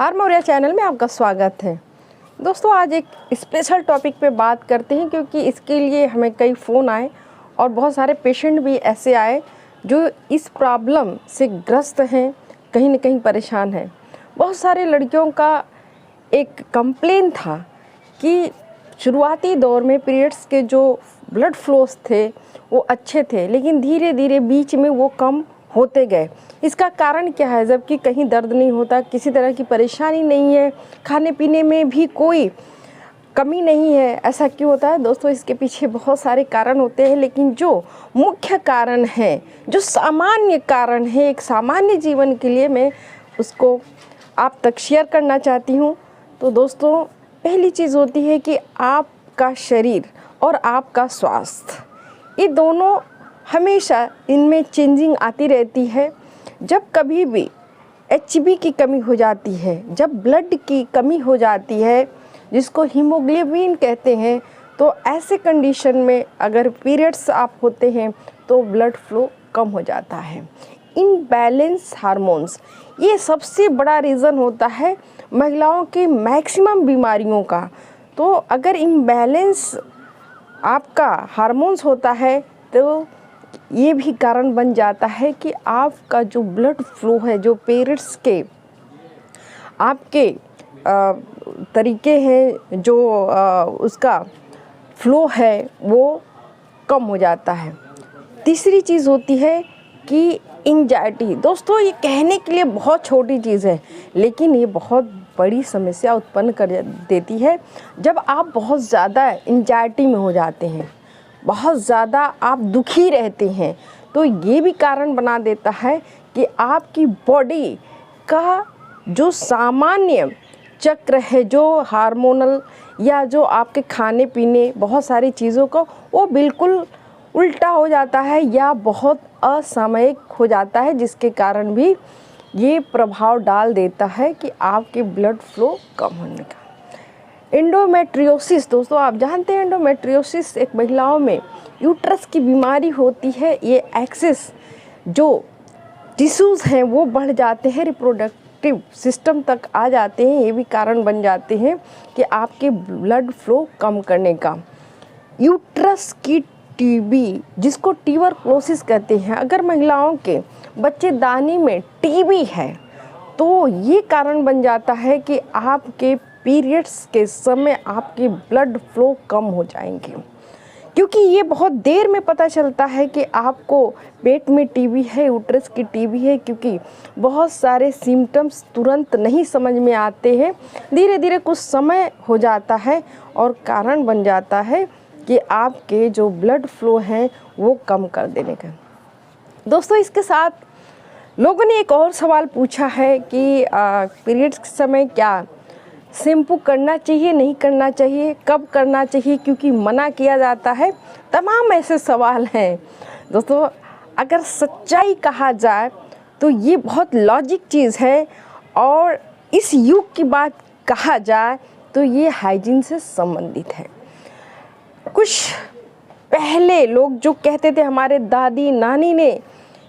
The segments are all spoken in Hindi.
आर मौर्या चैनल में आपका स्वागत है। दोस्तों, आज एक स्पेशल टॉपिक पे बात करते हैं क्योंकि इसके लिए हमें कई फ़ोन आए और बहुत सारे पेशेंट भी ऐसे आए जो इस प्रॉब्लम से ग्रस्त हैं, कहीं न कहीं परेशान हैं। बहुत सारे लड़कियों का एक कंप्लेन था कि शुरुआती दौर में पीरियड्स के जो ब्लड फ्लोस थे वो अच्छे थे, लेकिन धीरे धीरे बीच में वो कम होते गए। इसका कारण क्या है? जबकि कहीं दर्द नहीं होता, किसी तरह की परेशानी नहीं है, खाने पीने में भी कोई कमी नहीं है, ऐसा क्यों होता है? दोस्तों, इसके पीछे बहुत सारे कारण होते हैं, लेकिन जो मुख्य कारण है, जो सामान्य कारण है एक सामान्य जीवन के लिए, मैं उसको आप तक शेयर करना चाहती हूँ। तो दोस्तों, पहली चीज़ होती है कि आपका शरीर और आपका स्वास्थ्य, ये दोनों हमेशा इनमें चेंजिंग आती रहती है। जब कभी भी HB की कमी हो जाती है, जब ब्लड की कमी हो जाती है, जिसको हीमोग्लोबिन कहते हैं, तो ऐसे कंडीशन में अगर पीरियड्स आप होते हैं तो ब्लड फ्लो कम हो जाता है। इनबैलेंस हार्मोन्स, ये सबसे बड़ा रीज़न होता है महिलाओं के मैक्सिमम बीमारियों का। तो अगर इनबैलेंस आपका हार्मोन्स होता है तो ये भी कारण बन जाता है कि आपका जो ब्लड फ्लो है, जो पीरियड्स के आपके तरीके हैं, जो उसका फ्लो है वो कम हो जाता है। तीसरी चीज़ होती है कि एंजाइटी। दोस्तों, ये कहने के लिए बहुत छोटी चीज़ है, लेकिन ये बहुत बड़ी समस्या उत्पन्न कर देती है। जब आप बहुत ज़्यादा एंजाइटी में हो जाते हैं, बहुत ज़्यादा आप दुखी रहते हैं, तो ये भी कारण बना देता है कि आपकी बॉडी का जो सामान्य चक्र है, जो हार्मोनल या जो आपके खाने पीने बहुत सारी चीज़ों का, वो बिल्कुल उल्टा हो जाता है या बहुत असामयिक हो जाता है, जिसके कारण भी ये प्रभाव डाल देता है कि आपके ब्लड फ्लो कम होने का। एंडोमेट्रियोसिस, दोस्तों आप जानते हैं एंडोमेट्रियोसिस एक महिलाओं में यूट्रस की बीमारी होती है। ये एक्सेस जो टिश्यूज़ हैं वो बढ़ जाते हैं, रिप्रोडक्टिव सिस्टम तक आ जाते हैं। ये भी कारण बन जाते हैं कि आपके ब्लड फ्लो कम करने का। यूट्रस की टीबी, जिसको ट्यूबरक्लोसिस कहते हैं, अगर महिलाओं के बच्चेदानी में टीबी है तो ये कारण बन जाता है कि आपके पीरियड्स के समय आपके ब्लड फ्लो कम हो जाएंगे, क्योंकि ये बहुत देर में पता चलता है कि आपको पेट में टीबी है, यूट्रस की टीबी है, क्योंकि बहुत सारे सिम्टम्स तुरंत नहीं समझ में आते हैं। धीरे धीरे कुछ समय हो जाता है और कारण बन जाता है कि आपके जो ब्लड फ्लो हैं वो कम कर देने का। दोस्तों, इसके साथ लोगों ने एक और सवाल पूछा है कि पीरियड्स के समय क्या शैम्पू करना चाहिए, नहीं करना चाहिए, कब करना चाहिए, क्योंकि मना किया जाता है। तमाम ऐसे सवाल हैं। दोस्तों, अगर सच्चाई कहा जाए तो ये बहुत लॉजिक चीज़ है, और इस युग की बात कहा जाए तो ये हाइजीन से संबंधित है। कुछ पहले लोग जो कहते थे, हमारे दादी नानी ने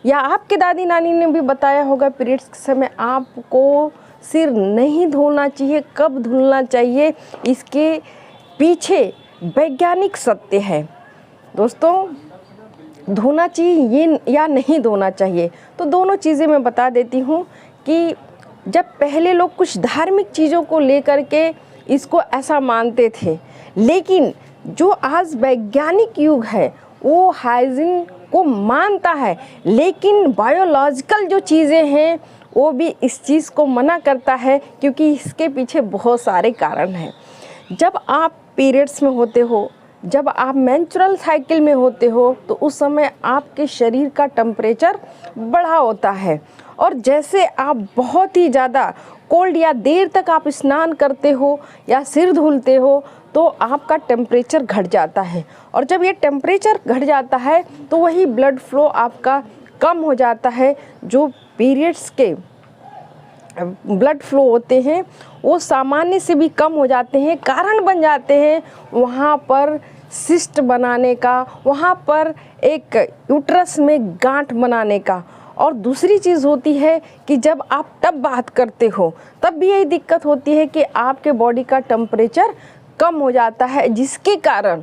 या आपके दादी नानी ने भी बताया होगा, पीरियड्स के समय आपको सिर नहीं धोना चाहिए, कब धुलना चाहिए, इसके पीछे वैज्ञानिक सत्य है। दोस्तों, धोना चाहिए ये या नहीं धोना चाहिए, तो दोनों चीज़ें मैं बता देती हूँ कि जब पहले लोग कुछ धार्मिक चीज़ों को लेकर के इसको ऐसा मानते थे, लेकिन जो आज वैज्ञानिक युग है वो हाइजीन को मानता है, लेकिन बायोलॉजिकल जो चीज़ें हैं वो भी इस चीज़ को मना करता है, क्योंकि इसके पीछे बहुत सारे कारण हैं। जब आप पीरियड्स में होते हो, जब आप मेंस्ट्रुअल साइकिल में होते हो, तो उस समय आपके शरीर का टेम्परेचर बढ़ा होता है, और जैसे आप बहुत ही ज़्यादा कोल्ड या देर तक आप स्नान करते हो या सिर धुलते हो तो आपका टेम्परेचर घट जाता है, और जब ये टेम्परेचर घट जाता है तो वही ब्लड फ्लो आपका कम हो जाता है। जो पीरियड्स के ब्लड फ्लो होते हैं वो सामान्य से भी कम हो जाते हैं, कारण बन जाते हैं वहाँ पर सिस्ट बनाने का, वहाँ पर एक यूट्रस में गांठ बनाने का, और दूसरी चीज़ होती है कि जब आप तब बात करते हो तब भी यही दिक्कत होती है कि आपके बॉडी का टेम्परेचर कम हो जाता है, जिसके कारण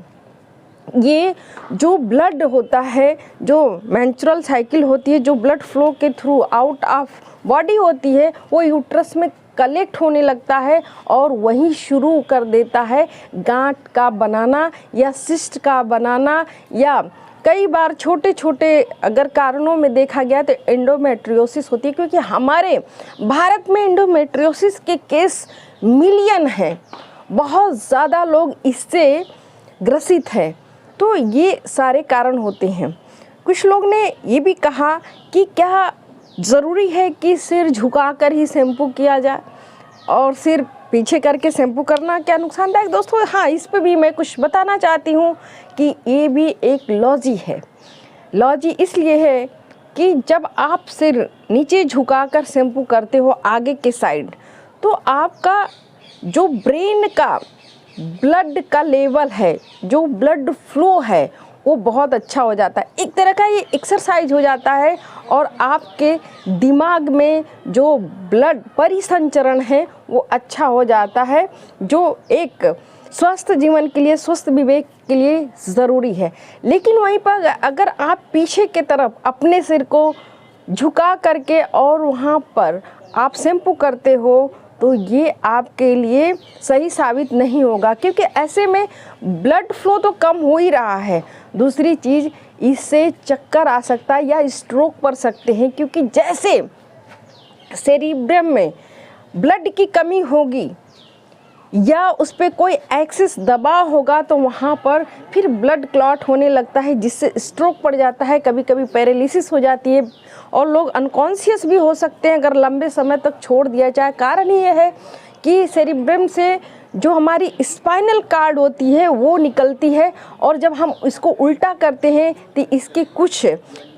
ये जो ब्लड होता है, जो मेंस्ट्रुअल साइकिल होती है, जो ब्लड फ्लो के थ्रू आउट ऑफ बॉडी होती है, वो यूट्रस में कलेक्ट होने लगता है और वही शुरू कर देता है गांठ का बनाना या सिस्ट का बनाना, या कई बार छोटे छोटे अगर कारणों में देखा गया तो एंडोमेट्रियोसिस होती है, क्योंकि हमारे भारत में एंडोमेट्रियोसिस के केस मिलियन हैं, बहुत ज़्यादा लोग इससे ग्रसित हैं। तो ये सारे कारण होते हैं। कुछ लोग ने ये भी कहा कि क्या ज़रूरी है कि सिर झुकाकर ही शैम्पू किया जाए और सिर पीछे करके शैम्पू करना क्या नुकसानदायक? दोस्तों हाँ, इस पे भी मैं कुछ बताना चाहती हूँ कि ये भी एक लॉजी है। लॉजी इसलिए है कि जब आप सिर नीचे झुकाकर शैम्पू करते हो आगे के साइड, तो आपका जो ब्रेन का ब्लड का लेवल है, जो ब्लड फ्लो है, वो बहुत अच्छा हो जाता है। एक तरह का ये एक्सरसाइज हो जाता है और आपके दिमाग में जो ब्लड परिसंचरण है वो अच्छा हो जाता है, जो एक स्वस्थ जीवन के लिए, स्वस्थ विवेक के लिए ज़रूरी है। लेकिन वहीं पर अगर आप पीछे की तरफ अपने सिर को झुका करके और वहाँ पर आप शैम्पू करते हो तो ये आपके लिए सही साबित नहीं होगा, क्योंकि ऐसे में ब्लड फ्लो तो कम हो ही रहा है। दूसरी चीज़, इससे चक्कर आ सकता है या स्ट्रोक पड़ सकते हैं, क्योंकि जैसे सेरिब्रम में ब्लड की कमी होगी या उस पर कोई एक्सेस दबाव होगा तो वहाँ पर फिर ब्लड क्लॉट होने लगता है, जिससे स्ट्रोक पड़ जाता है, कभी कभी पैरालिसिस हो जाती है और लोग अनकॉन्शियस भी हो सकते हैं अगर लंबे समय तक छोड़ दिया जाए। कारण ये है कि सेरिब्रम से जो हमारी स्पाइनल कार्ड होती है वो निकलती है, और जब हम इसको उल्टा करते हैं तो इसके कुछ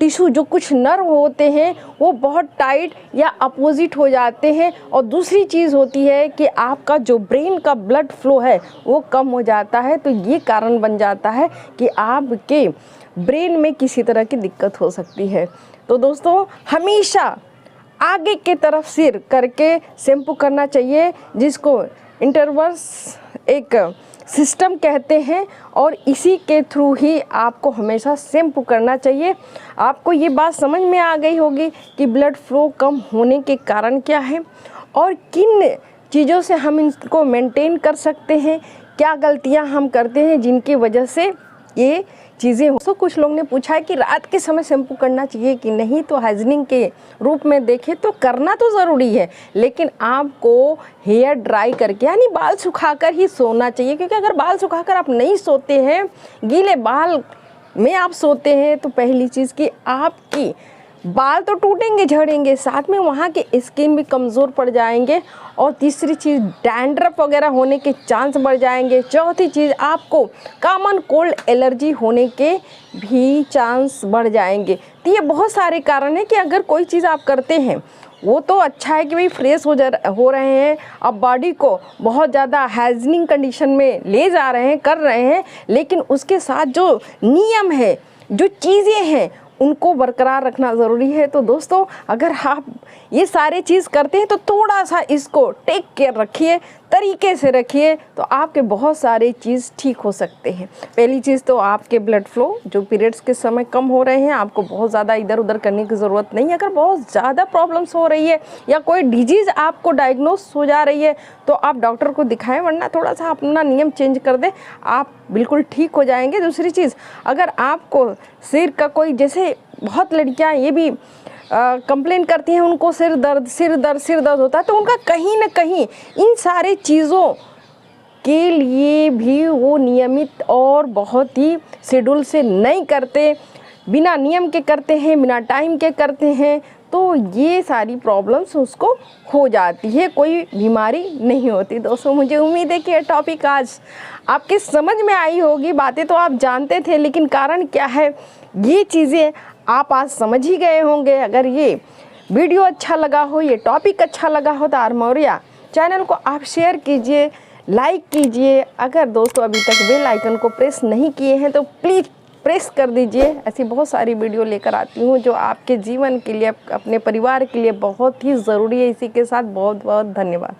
टिश्यू, जो कुछ नर्व होते हैं, वो बहुत टाइट या अपोजिट हो जाते हैं। और दूसरी चीज़ होती है कि आपका जो ब्रेन का ब्लड फ्लो है वो कम हो जाता है, तो ये कारण बन जाता है कि आपके ब्रेन में किसी तरह की दिक्कत हो सकती है। तो दोस्तों हमेशा आगे के तरफ सिर करके शैम्पू करना चाहिए, जिसको इंटरवर्स एक सिस्टम कहते हैं, और इसी के थ्रू ही आपको हमेशा शैम्पू करना चाहिए। आपको ये बात समझ में आ गई होगी कि ब्लड फ्लो कम होने के कारण क्या है और किन चीज़ों से हम इनको मेंटेन कर सकते हैं, क्या गलतियां हम करते हैं जिनकी वजह से ये चीज़ें हो। तो कुछ लोग ने पूछा है कि रात के समय शैम्पू करना चाहिए कि नहीं, तो हाइजीनिंग के रूप में देखें तो करना तो ज़रूरी है, लेकिन आपको हेयर ड्राई करके यानी बाल सुखाकर ही सोना चाहिए, क्योंकि अगर बाल सुखाकर आप नहीं सोते हैं, गीले बाल में आप सोते हैं, तो पहली चीज़ कि आपकी बाल तो टूटेंगे, झड़ेंगे, साथ में वहाँ के स्किन भी कमज़ोर पड़ जाएंगे, और तीसरी चीज़ डैंड्रफ वगैरह होने के चांस बढ़ जाएंगे। चौथी चीज़, आपको कॉमन कोल्ड एलर्जी होने के भी चांस बढ़ जाएंगे। तो ये बहुत सारे कारण हैं कि अगर कोई चीज़ आप करते हैं वो तो अच्छा है कि भाई फ्रेश हो रहे हैं, अब बॉडी को बहुत ज़्यादा हाइजीनिक कंडीशन में ले जा रहे हैं, कर रहे हैं, लेकिन उसके साथ जो नियम है, जो चीज़ें हैं, उनको बरकरार रखना ज़रूरी है। तो दोस्तों अगर आप ये सारे चीज़ करते हैं तो थोड़ा सा इसको टेक केयर रखिए, तरीके से रखिए, तो आपके बहुत सारे चीज़ ठीक हो सकते हैं। पहली चीज़ तो आपके ब्लड फ्लो जो पीरियड्स के समय कम हो रहे हैं, आपको बहुत ज़्यादा इधर उधर करने की ज़रूरत नहीं है। अगर बहुत ज़्यादा प्रॉब्लम्स हो रही है या कोई डिजीज़ आपको डायग्नोस हो जा रही है तो आप डॉक्टर को दिखाएं, वरना थोड़ा सा अपना नियम चेंज कर दें, आप बिल्कुल ठीक हो जाएंगे। दूसरी चीज़, अगर आपको सिर का कोई, जैसे बहुत लड़कियां ये भी कंप्लेन करती हैं, उनको सिर दर्द होता है, तो उनका कहीं ना कहीं इन सारे चीज़ों के लिए भी वो नियमित और बहुत ही शेड्यूल से नहीं करते, बिना नियम के करते हैं, बिना टाइम के करते हैं, तो ये सारी प्रॉब्लम्स उसको हो जाती है, कोई बीमारी नहीं होती। दोस्तों मुझे उम्मीद है कि ये टॉपिक आज आपके समझ में आई होगी। बातें तो आप जानते थे, लेकिन कारण क्या है, ये चीज़ें आप आज समझ ही गए होंगे। अगर ये वीडियो अच्छा लगा हो, ये टॉपिक अच्छा लगा हो, तो आर मौर्या चैनल को आप शेयर कीजिए, लाइक कीजिए। अगर दोस्तों अभी तक बेल आइकन को प्रेस नहीं किए हैं तो प्लीज़ प्रेस कर दीजिए। ऐसी बहुत सारी वीडियो लेकर आती हूँ जो आपके जीवन के लिए, अपने परिवार के लिए बहुत ही ज़रूरी है। इसी के साथ बहुत बहुत धन्यवाद।